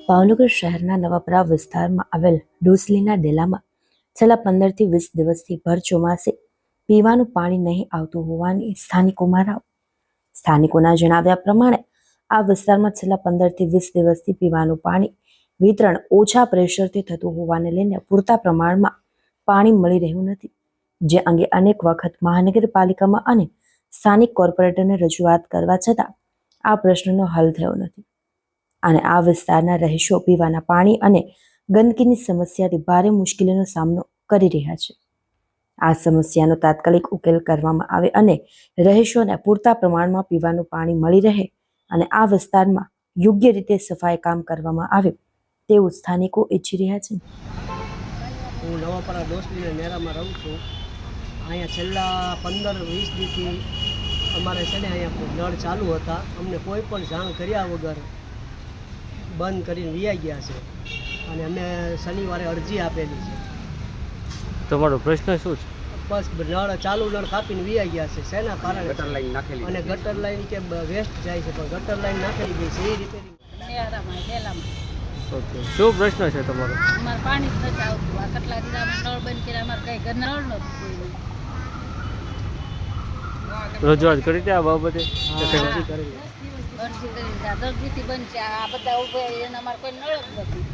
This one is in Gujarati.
ભાવનગર શહેરના નવાપરા વિસ્તારમાં આવેલ ડોસલીના ડેલામાં છેલ્લા 15 થી 20 દિવસથી ભર ચોમાસે પીવાનું પાણી નહીં આવતું હોવાની સ્થાનિકોના જણાવ્યા પ્રમાણે આ વિસ્તારમાં છેલ્લા 15 થી 20 દિવસથી પીવાનું પાણી વિતરણ ઓછા પ્રેશરથી થતું હોવાને લઈને પૂરતા પ્રમાણમાં પાણી મળી રહ્યું નથી, જે અંગે અનેક વખત મહાનગરપાલિકામાં અને સ્થાનિક કોર્પોરેટરને રજૂઆત કરવા છતાં આ પ્રશ્નનો હલ થયો નથી અને આ વિસ્તારના રહીશો પીવાના પાણી અને ગંદકીની સમસ્યાથી ભારે મુશ્કેલીનો સામનો કરી રહ્યા છે। આ સમસ્યાનો તાત્કાલિક ઉકેલ કરવામાં આવે અને રહીશોને પૂરતા પ્રમાણમાં પીવાનું પાણી મળી રહે અને આ વિસ્તારમાં યોગ્ય રીતે સફાઈ કામ કરવામાં આવે તેવું સ્થાનિકો ઈચ્છી રહ્યા છે। હું નવાપરા ડોસલીના નેરામાં રહું છું। અહીંયા છેલ્લા 15-20 દીથી અમારે છે ને અહીંયા નળ ચાલુ હતા, અમને કોઈ પણ જાણ કર્યા વગર બંધ કરીને વિયા ગયા છે અને અમે શનિવારે અરજી આપેલી છે। તમારો પ્રશ્ન શું છે? બસ નળ ચાલુ નળ કાપીને વિયા ગયા છે, શેના કારણે? ગટર લાઈન નાખેલી અને ગટર લાઈન કે વેસ્ટ જાય છે, પણ ગટર લાઈન નાખેલી ગઈ છે એ રિપેરિંગ ઓકે, શું પ્રશ્ન છે તમારો? અમારે પાણી જ નથી આવતું। આ કેટલા દિવસ નળ બંધ કર્યા, અમારે કઈ ઘર નળ નથી। રજૂઆત કરી હતી આ બાબતે? અરજી કરેલી। અરજી કરી 10 દીથી બંધ છે, આ બધા ઉભા એને અમારે કોઈ નળ જ નથી।